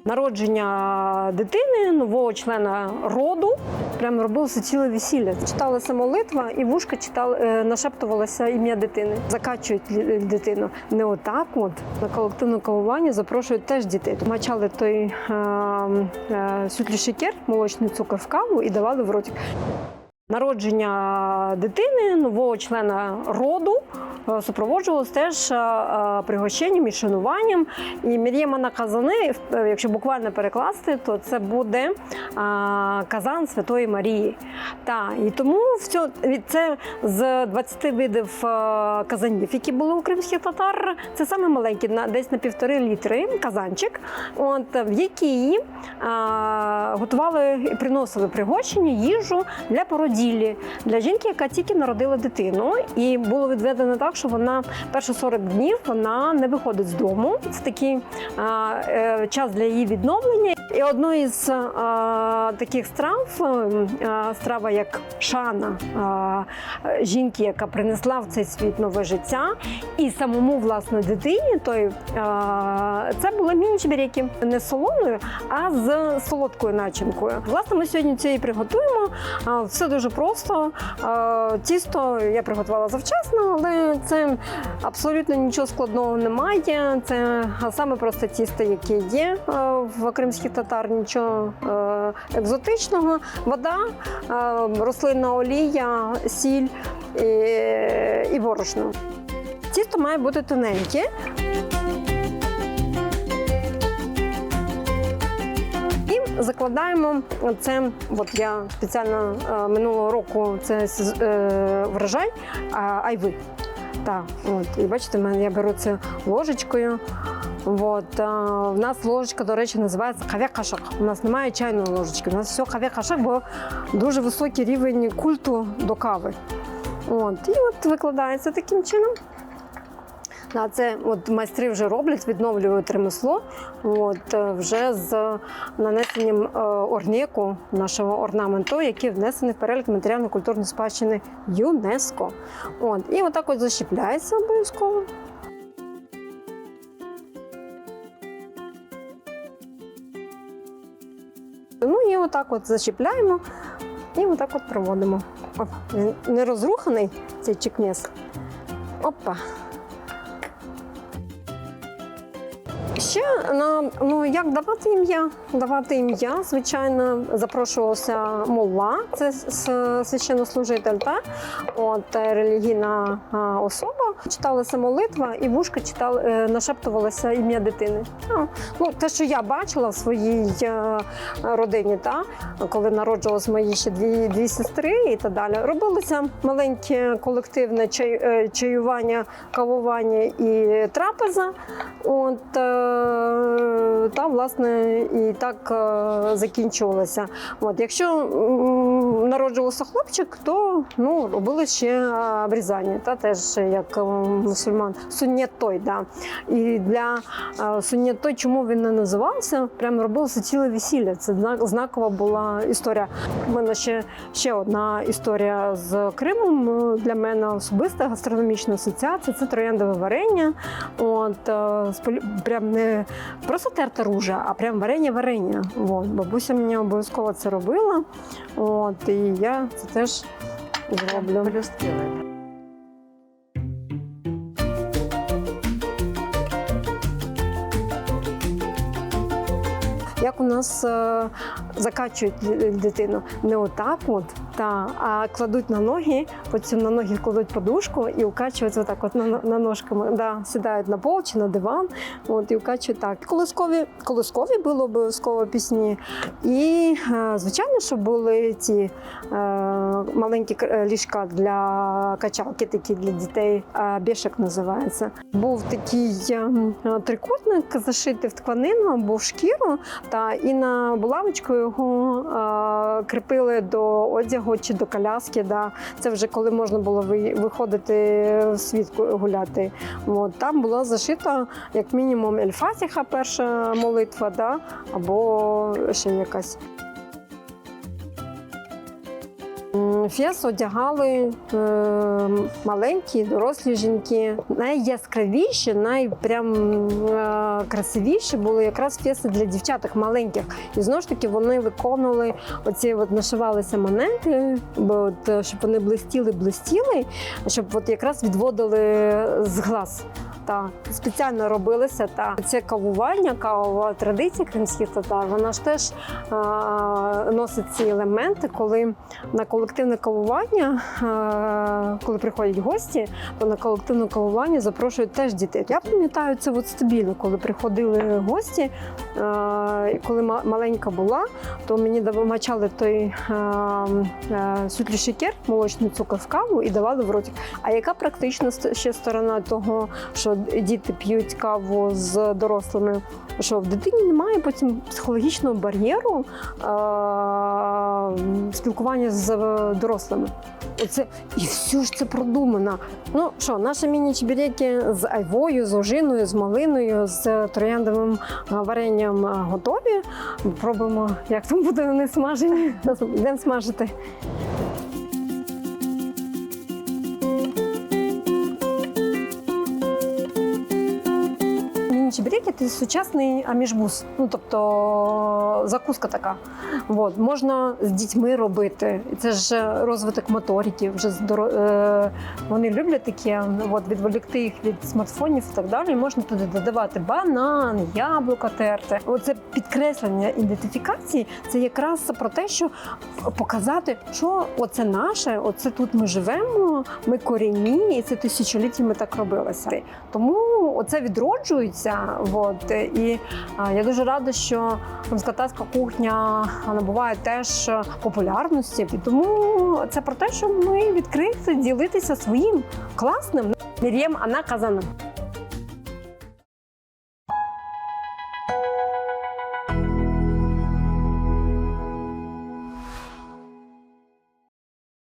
Народження дитини, нового члена роду, прямо робилося ціле весілля. Читалася молитва і вушка нашептувалося ім'я дитини. Закачують дитину. Не отак от. На колективне кавування запрошують теж дітей. Мачали той світлий шекер, молочний цукор в каву і давали в ротик. Народження дитини, нового члена роду супроводжувалося теж пригощенням і шануванням. І Мір'єма на казани, якщо буквально перекласти, то це буде казан Святої Марії. І тому це з 20 видів казанів, які були у кримських татар, це саме маленький, десь на 1,5 літри казанчик, в який готували і приносили пригощення, їжу для породіллі, для жінки, яка тільки народила дитину. І було відведено так, що вона перші 40 днів вона не виходить з дому. Це такий час для її відновлення. І одною із таких страва як шана жінки, яка принесла в цей світ нове життя, і самому, власне, дитині, це були міні-чебіреки. Не з солоною, а з солодкою начинкою. Власне, ми сьогодні це і приготуємо. Все дуже просто. Тісто я приготувала завчасно, але це абсолютно нічого складного немає. Це саме просто тісто, яке є в кримських татар, нічого екзотичного. Вода, рослинна олія, сіль і борошно. Тісто має бути тоненьке. Закладаємо це, от я спеціально минулого року, це врожай айви. І бачите, я беру це ложечкою. В нас ложечка, до речі, називається хаве-кашак. У нас немає чайної ложечки, у нас все хаве-кашак, бо дуже високий рівень культу до кави. І викладається таким чином. Це майстри вже роблять, відновлюють ремесло, вже з нанесенням орнеку, нашого орнаменту, який внесений в перелік матеріально-культурної спадщини ЮНЕСКО. І отак защіпляється обов'язково. І отак защіпляємо і отак проводимо. Не розруханий цей чекнес. Опа. Ще, як давати ім'я? Давати ім'я, звичайно, запрошувався молла, це священнослужитель, релігійна особа. Читалася молитва і вушка нашептувалося ім'я дитини. Те, що я бачила в своїй родині, коли народжувалось мої ще дві сестри і так далі, робилося маленьке колективне чаювання, кавування і трапеза. Власне, і так закінчувалося. Якщо народжувався хлопчик, то робили ще обрізання, теж як мусульман. Суннет-той, І для суннет-той, чому він не називався, прямо робилося ціле весілля. Це знакова була історія. У мене ще одна історія з Кримом. Для мене особиста гастрономічна асоціація – це трояндове варення. Прям не просто терта ружа, а прям варення. Бабуся мені обов'язково це робила. І я це теж зроблю. Як у нас закачують дитину? Не отак а кладуть на ноги, потім на ноги кладуть подушку і укачують отак на ножками. Сідають на пол чи на диван і укачують так. Колискові були обов'язково пісні. І, звичайно, що були ці маленькі ліжка для качалки, такі для дітей, бєшек називається. Був такий трикутник зашитий в тканину або в шкіру, і на булавочку його кріпили до одягу чи до коляски. Це вже коли можна було виходити в світ гуляти. Там була зашита як мінімум ель-Фатіха, перша молитва, або ще якась. фес одягали маленькі, дорослі жінки. Найяскравіші, красивіші були якраз феси для дівчаток маленьких. І знову ж таки вони виконували оці, нашивалися монети, щоб вони блистіли, щоб якраз відводили з глаз. Спеціально робилося. Це кавування, кавова традиція кримських татар, вона ж теж носить ці елементи, коли на колективне кавування, коли приходять гості, то на колективне кавування запрошують теж дітей. Я пам'ятаю це стабільно, коли приходили гості, коли маленька була, то мені мачали той світлий шекер, молочний цукор в каву і давали в ротик. А яка практична ще сторона того, що діти п'ють каву з дорослими, що в дитині немає потім психологічного бар'єру спілкування з дорослими. І все ж це продумано. Наші міні-чебуреки з айвою, з ожиною, з малиною, з трояндовим варенням готові. Пробуємо, як там буде вони смажені. Йдемо смажити. Міні-чебуреки – це сучасний амішбус, тобто закуска така. Можна з дітьми робити. Це ж розвиток моторики. Вони люблять таке, відволікти їх від смартфонів і так далі. Можна туди додавати банан, яблуко терти. Оце підкреслення ідентифікації – це якраз про те, що показати, що оце наше, оце тут ми живемо, ми корінні, і це тисячоліттями так робилося. Тому оце відроджується. І я дуже рада, що кримськотатарська кухня набуває теж популярності. І тому це про те, що ми відкриті ділитися своїм класним. Мір'єм Ана Казаном.